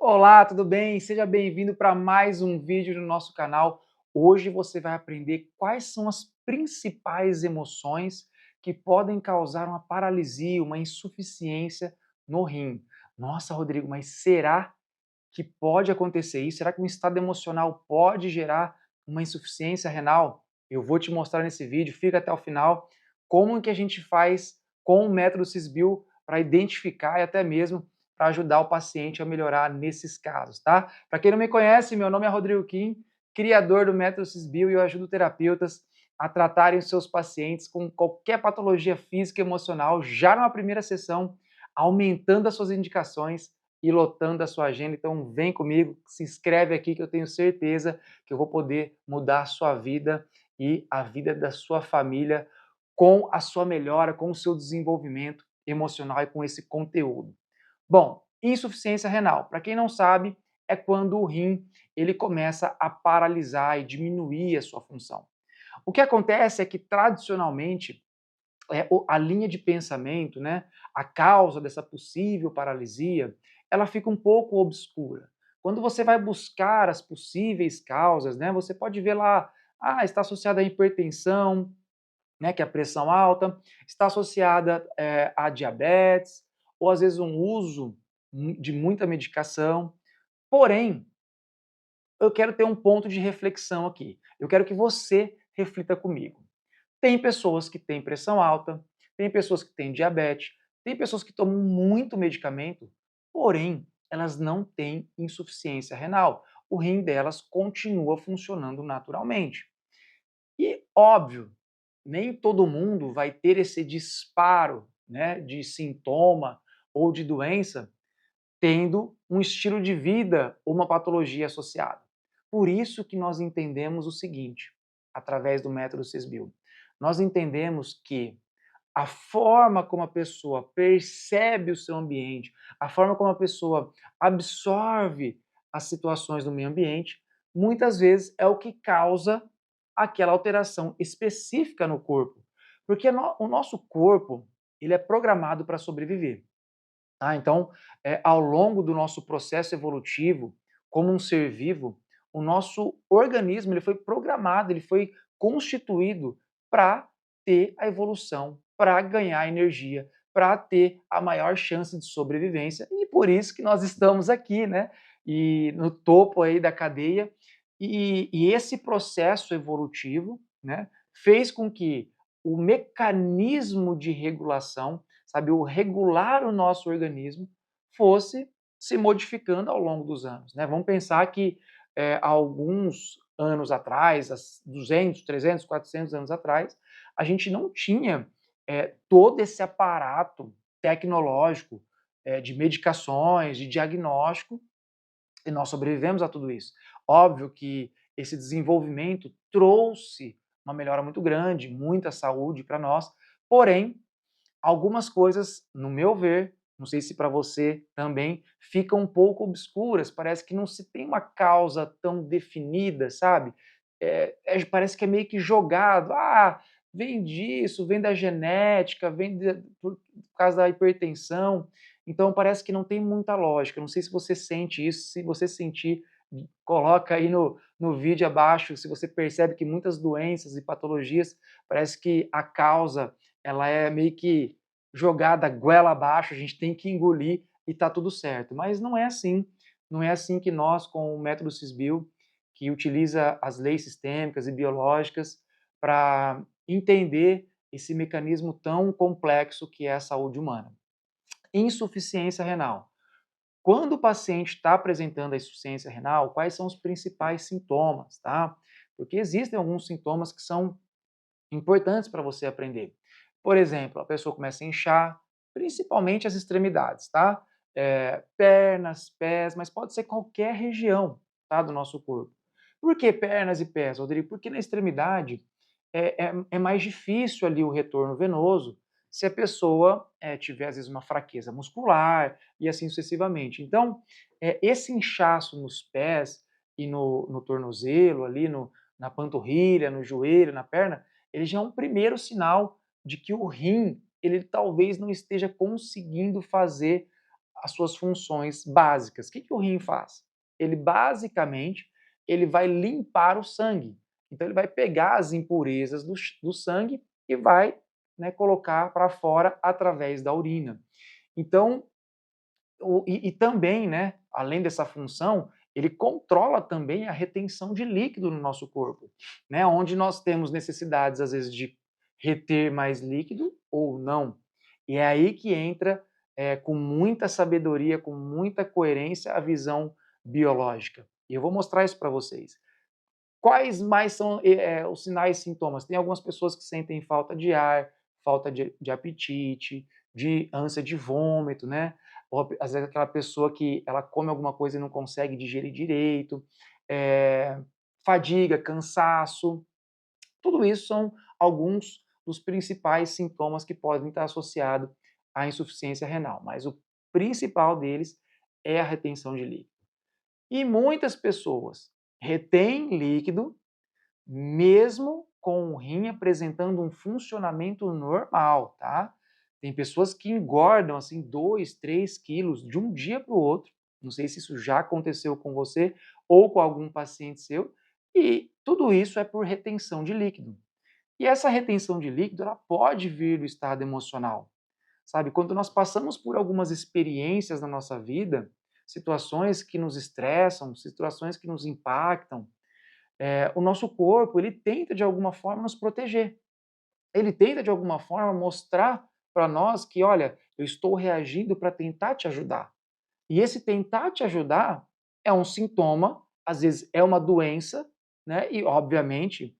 Olá, tudo bem? Seja bem-vindo para mais um vídeo no nosso canal. Hoje você vai aprender quais são as principais emoções que podem causar uma paralisia, uma insuficiência no rim. Nossa, Rodrigo, mas será que pode acontecer isso? Será que um estado emocional pode gerar uma insuficiência renal? Eu vou te mostrar nesse vídeo, fica até o final, como que a gente faz com o método Sysbill para identificar e até mesmo para ajudar o paciente a melhorar nesses casos, tá? Para quem não me conhece, meu nome é Rodrigo Kim, criador do método Sysbill, e eu ajudo terapeutas a tratarem os seus pacientes com qualquer patologia física e emocional já numa primeira sessão, aumentando as suas indicações e lotando a sua agenda. Então vem comigo, se inscreve aqui que eu tenho certeza que eu vou poder mudar a sua vida e a vida da sua família com a sua melhora, com o seu desenvolvimento emocional e com esse conteúdo. Bom, insuficiência renal, para quem não sabe, é quando o rim ele começa a paralisar e diminuir a sua função. O que acontece é que tradicionalmente a linha de pensamento, né, a causa dessa possível paralisia, ela fica um pouco obscura. Quando você vai buscar as possíveis causas, né, você pode ver lá, está associada à hipertensão, né, que é a pressão alta, está associada a diabetes, ou às vezes um uso de muita medicação. Porém, eu quero ter um ponto de reflexão aqui. Eu quero que você reflita comigo. Tem pessoas que têm pressão alta, tem pessoas que têm diabetes, tem pessoas que tomam muito medicamento, porém, elas não têm insuficiência renal. O rim delas continua funcionando naturalmente. E, óbvio, nem todo mundo vai ter esse disparo, né, de sintoma ou de doença tendo um estilo de vida ou uma patologia associada. Por isso que nós entendemos o seguinte, através do método Sysbill. Nós entendemos que a forma como a pessoa percebe o seu ambiente, a forma como a pessoa absorve as situações do meio ambiente, muitas vezes é o que causa aquela alteração específica no corpo. Porque o nosso corpo, ele é programado para sobreviver. Tá? Então, ao longo do nosso processo evolutivo, como um ser vivo, o nosso organismo ele foi programado, ele foi constituído para ter a evolução, para ganhar energia, para ter a maior chance de sobrevivência. E por isso que nós estamos aqui, né? E no topo aí da cadeia. E esse processo evolutivo, né, fez com que o mecanismo de regulação, sabe, o regular o nosso organismo, fosse se modificando ao longo dos anos, né? Vamos pensar que há alguns anos atrás, 200, 300, 400 anos atrás, a gente não tinha todo esse aparato tecnológico de medicações, de diagnóstico, e nós sobrevivemos a tudo isso. Óbvio que esse desenvolvimento trouxe uma melhora muito grande, muita saúde para nós, porém, algumas coisas, no meu ver, não sei se para você também, ficam um pouco obscuras, parece que não se tem uma causa tão definida, sabe? Parece que é meio que jogado, vem disso, vem da genética, por causa da hipertensão, então parece que não tem muita lógica, não sei se você sente isso, se você sentir, coloca aí no vídeo abaixo, se você percebe que muitas doenças e patologias, parece que a causa ela é meio que jogada goela abaixo, a gente tem que engolir e tá tudo certo. Mas não é assim. Não é assim que nós, com o método Sysbill, que utiliza as leis sistêmicas e biológicas para entender esse mecanismo tão complexo que é a saúde humana. Insuficiência renal. Quando o paciente está apresentando a insuficiência renal, quais são os principais sintomas, tá? Porque existem alguns sintomas que são importantes para você aprender. Por exemplo, a pessoa começa a inchar, principalmente as extremidades, tá? Pernas, pés, mas pode ser qualquer região, tá, do nosso corpo. Por que pernas e pés, Rodrigo? Porque na extremidade é mais difícil ali o retorno venoso se a pessoa tiver, às vezes, uma fraqueza muscular e assim sucessivamente. Então, esse inchaço nos pés e no tornozelo, ali na panturrilha, no joelho, na perna, ele já é um primeiro sinal de que o rim, ele talvez não esteja conseguindo fazer as suas funções básicas. O que o rim faz? Ele basicamente ele vai limpar o sangue. Então ele vai pegar as impurezas do sangue e vai, né, colocar para fora através da urina. Então, e também, né, além dessa função, ele controla também a retenção de líquido no nosso corpo, né, onde nós temos necessidades, às vezes, de reter mais líquido ou não. E é aí que entra, com muita sabedoria, com muita coerência, a visão biológica. E eu vou mostrar isso para vocês. Quais mais são os sinais e sintomas? Tem algumas pessoas que sentem falta de ar, falta de apetite, de ânsia de vômito, né? Ou às vezes aquela pessoa que ela come alguma coisa e não consegue digerir direito, fadiga, cansaço. Tudo isso são alguns dos principais sintomas que podem estar associados à insuficiência renal, mas o principal deles é a retenção de líquido. E muitas pessoas retêm líquido mesmo com o rim apresentando um funcionamento normal, tá? Tem pessoas que engordam assim 2, 3 quilos de um dia para o outro. Não sei se isso já aconteceu com você ou com algum paciente seu. E tudo isso é por retenção de líquido. E essa retenção de líquido, ela pode vir do estado emocional. Sabe, quando nós passamos por algumas experiências na nossa vida, situações que nos estressam, situações que nos impactam, o nosso corpo ele tenta de alguma forma nos proteger. Ele tenta de alguma forma mostrar para nós que, olha, eu estou reagindo para tentar te ajudar. E esse tentar te ajudar é um sintoma, às vezes é uma doença, né? E obviamente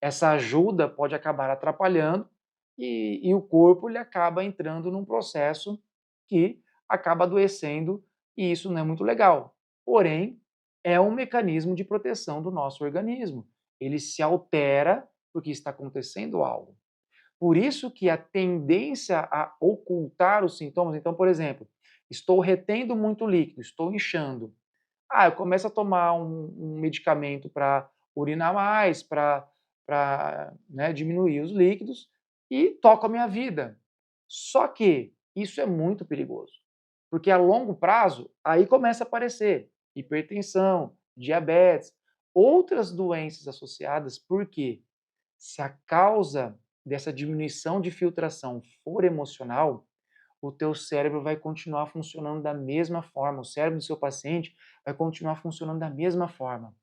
essa ajuda pode acabar atrapalhando e o corpo ele acaba entrando num processo que acaba adoecendo e isso não é muito legal. Porém, é um mecanismo de proteção do nosso organismo. Ele se altera porque está acontecendo algo. Por isso que a tendência a ocultar os sintomas, então, por exemplo, estou retendo muito líquido, estou inchando. Ah, eu começo a tomar um medicamento para urinar mais, para né, diminuir os líquidos e toco a minha vida. Só que isso é muito perigoso, porque a longo prazo aí começa a aparecer hipertensão, diabetes, outras doenças associadas, porque se a causa dessa diminuição de filtração for emocional, o teu cérebro vai continuar funcionando da mesma forma, o cérebro do seu paciente vai continuar funcionando da mesma forma.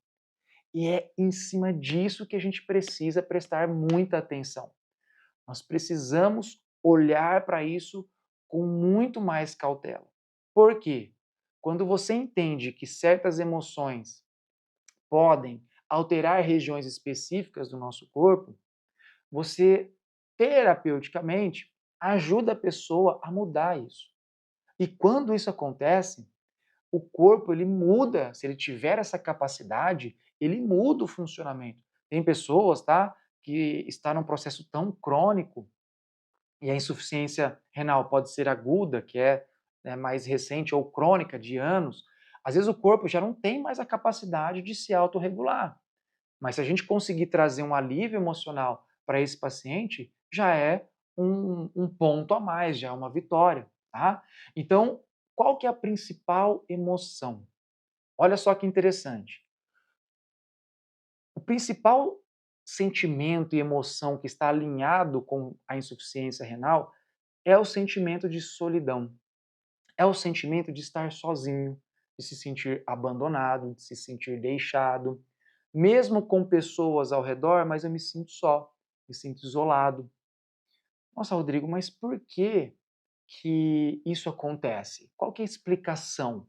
E é em cima disso que a gente precisa prestar muita atenção. Nós precisamos olhar para isso com muito mais cautela. Por quê? Quando você entende que certas emoções podem alterar regiões específicas do nosso corpo, você terapeuticamente ajuda a pessoa a mudar isso. E quando isso acontece, o corpo ele muda, se ele tiver essa capacidade, ele muda o funcionamento. Tem pessoas, tá, que está num processo tão crônico e a insuficiência renal pode ser aguda, que é, né, mais recente, ou crônica, de anos. Às vezes o corpo já não tem mais a capacidade de se autorregular. Mas se a gente conseguir trazer um alívio emocional para esse paciente, já é um ponto a mais, já é uma vitória, tá? Então, qual que é a principal emoção? Olha só que interessante. O principal sentimento e emoção que está alinhado com a insuficiência renal é o sentimento de solidão. É o sentimento de estar sozinho, de se sentir abandonado, de se sentir deixado, mesmo com pessoas ao redor, mas eu me sinto só, me sinto isolado. Nossa, Rodrigo, mas por que isso acontece? Qual que é a explicação?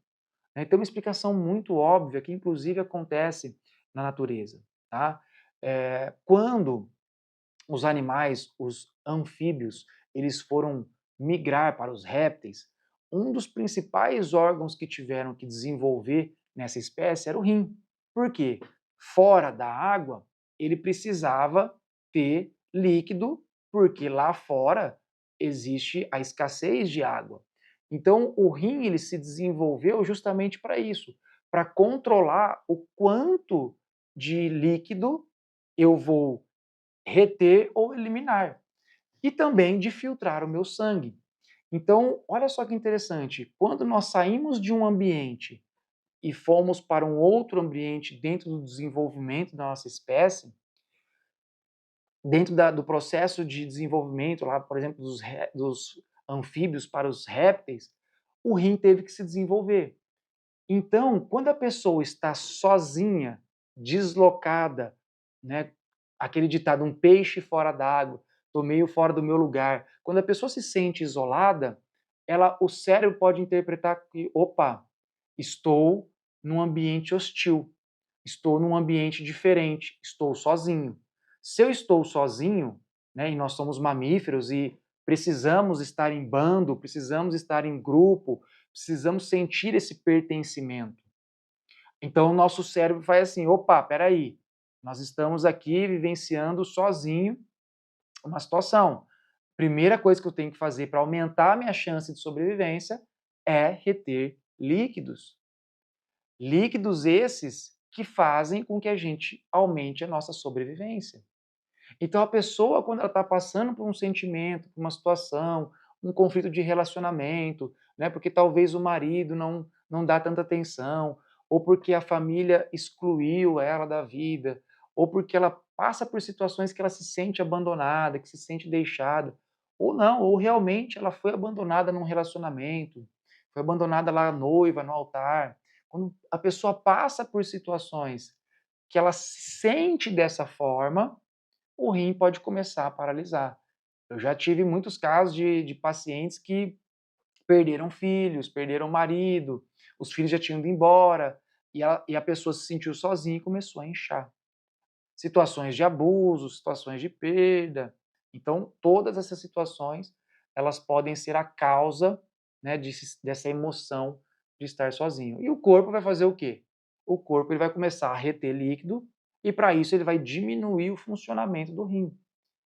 Tem uma explicação muito óbvia que inclusive acontece na natureza, tá? Quando os animais, os anfíbios, eles foram migrar para os répteis, um dos principais órgãos que tiveram que desenvolver nessa espécie era o rim. Por quê? Fora da água, ele precisava ter líquido, porque lá fora existe a escassez de água. Então, o rim ele se desenvolveu justamente para isso, para controlar o quanto de líquido eu vou reter ou eliminar. E também de filtrar o meu sangue. Então, olha só que interessante, quando nós saímos de um ambiente e fomos para um outro ambiente dentro do desenvolvimento da nossa espécie, dentro do processo de desenvolvimento, lá, por exemplo, dos anfíbios para os répteis, o rim teve que se desenvolver. Então, quando a pessoa está sozinha, deslocada, né, aquele ditado, um peixe fora d'água, estou meio fora do meu lugar. Quando a pessoa se sente isolada, o cérebro pode interpretar que, opa, estou num ambiente hostil, estou num ambiente diferente, estou sozinho. Se eu estou sozinho, né, e nós somos mamíferos e precisamos estar em bando, precisamos estar em grupo, precisamos sentir esse pertencimento. Então o nosso cérebro faz assim, opa, peraí, nós estamos aqui vivenciando sozinho uma situação. Primeira coisa que eu tenho que fazer para aumentar a minha chance de sobrevivência é reter líquidos. Líquidos esses que fazem com que a gente aumente a nossa sobrevivência. Então a pessoa, quando ela está passando por um sentimento, por uma situação, um conflito de relacionamento, né, porque talvez o marido não dá tanta atenção, ou porque a família excluiu ela da vida, ou porque ela passa por situações que ela se sente abandonada, que se sente deixada, ou não, ou realmente ela foi abandonada num relacionamento, foi abandonada lá noiva, no altar. Quando a pessoa passa por situações que ela se sente dessa forma, o rim pode começar a paralisar. Eu já tive muitos casos de pacientes que perderam filhos, perderam marido, os filhos já tinham ido embora, e a pessoa se sentiu sozinha e começou a inchar. Situações de abuso, situações de perda. Então, todas essas situações, elas podem ser a causa, né, dessa emoção de estar sozinho. E o corpo vai fazer o quê? O corpo ele vai começar a reter líquido e, para isso, ele vai diminuir o funcionamento do rim.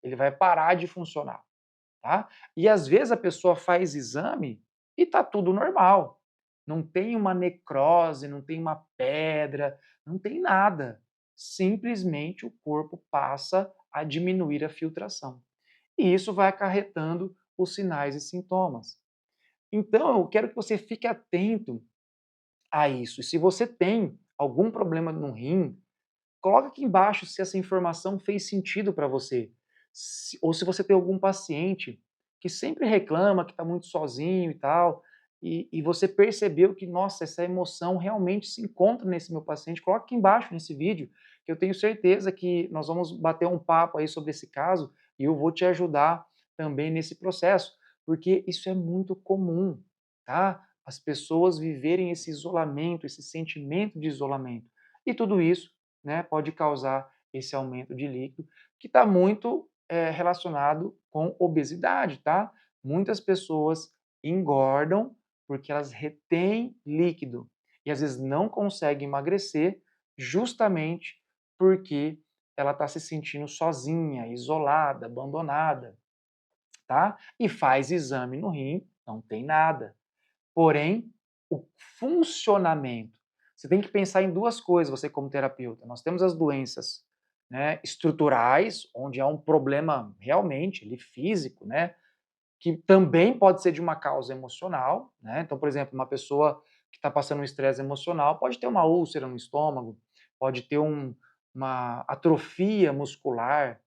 Ele vai parar de funcionar, tá? E às vezes a pessoa faz exame e tá tudo normal. Não tem uma necrose, não tem uma pedra, não tem nada. Simplesmente o corpo passa a diminuir a filtração. E isso vai acarretando os sinais e sintomas. Então, eu quero que você fique atento a isso. E se você tem algum problema no rim, coloca aqui embaixo se essa informação fez sentido para você. Ou se você tem algum paciente que sempre reclama que está muito sozinho e tal, e você percebeu que, nossa, essa emoção realmente se encontra nesse meu paciente, coloca aqui embaixo nesse vídeo, que eu tenho certeza que nós vamos bater um papo aí sobre esse caso e eu vou te ajudar também nesse processo, porque isso é muito comum, tá? As pessoas viverem esse isolamento, esse sentimento de isolamento. E tudo isso, né, pode causar esse aumento de líquido, que está muito relacionado com obesidade, tá? Muitas pessoas engordam porque elas retêm líquido e às vezes não conseguem emagrecer justamente porque ela está se sentindo sozinha, isolada, abandonada, tá? E faz exame no rim, não tem nada. Porém, o funcionamento. Você tem que pensar em duas coisas, você como terapeuta. Nós temos as doenças, né, estruturais, onde há um problema realmente ali, físico, né, que também pode ser de uma causa emocional. Né? Então, por exemplo, uma pessoa que está passando um estresse emocional pode ter uma úlcera no estômago, pode ter uma atrofia muscular.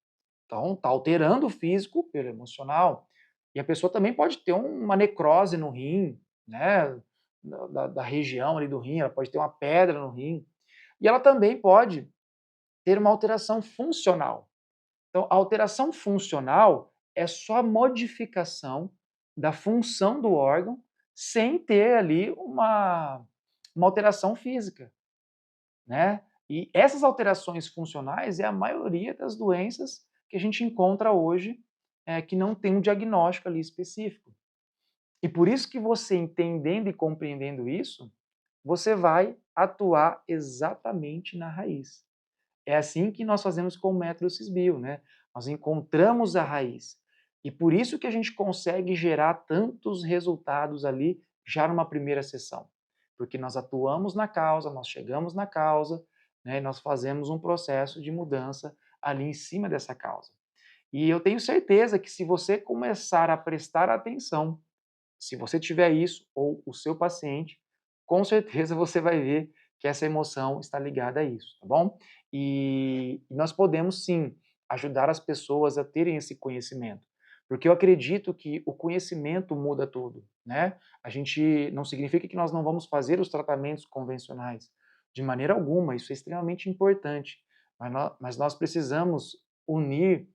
Então, está alterando o físico pelo emocional. E a pessoa também pode ter uma necrose no rim, né? Da região ali do rim, ela pode ter uma pedra no rim. E ela também pode ter uma alteração funcional. Então, a alteração funcional é só a modificação da função do órgão sem ter ali uma alteração física, né? E essas alterações funcionais é a maioria das doenças que a gente encontra hoje que não tem um diagnóstico ali específico. E por isso que você entendendo e compreendendo isso, você vai atuar exatamente na raiz. É assim que nós fazemos com o método Sisbio, né? Nós encontramos a raiz. E por isso que a gente consegue gerar tantos resultados ali já numa primeira sessão. Porque nós atuamos na causa, nós chegamos na causa, né? E nós fazemos um processo de mudança ali em cima dessa causa. E eu tenho certeza que se você começar a prestar atenção Se você tiver isso, ou o seu paciente, com certeza você vai ver que essa emoção está ligada a isso, tá bom? E nós podemos sim ajudar as pessoas a terem esse conhecimento, porque eu acredito que o conhecimento muda tudo, né? A gente não significa que nós não vamos fazer os tratamentos convencionais, de maneira alguma, isso é extremamente importante, mas nós precisamos unir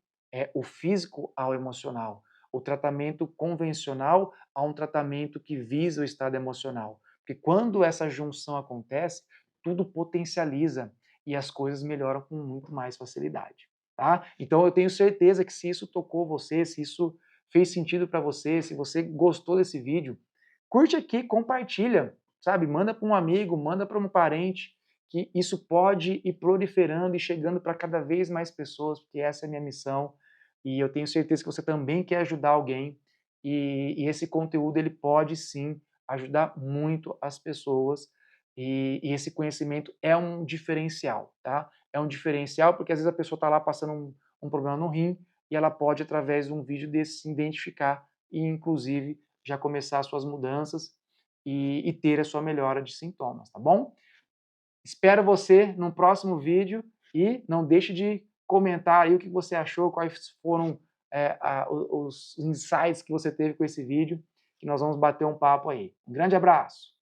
o físico ao emocional, o tratamento convencional a um tratamento que visa o estado emocional. Porque quando essa junção acontece, tudo potencializa e as coisas melhoram com muito mais facilidade. Tá? Então eu tenho certeza que se isso tocou você, se isso fez sentido para você, se você gostou desse vídeo, curte aqui, compartilha, sabe? Manda para um amigo, manda para um parente, que isso pode ir proliferando e chegando para cada vez mais pessoas, porque essa é a minha missão e eu tenho certeza que você também quer ajudar alguém e esse conteúdo ele pode sim ajudar muito as pessoas e esse conhecimento é um diferencial, tá? É um diferencial porque às vezes a pessoa está lá passando um problema no rim e ela pode, através de um vídeo desse, se identificar e, inclusive, já começar as suas mudanças e ter a sua melhora de sintomas, tá bom? Espero você no próximo vídeo e não deixe de comentar aí o que você achou, quais foram os insights que você teve com esse vídeo, que nós vamos bater um papo aí. Um grande abraço!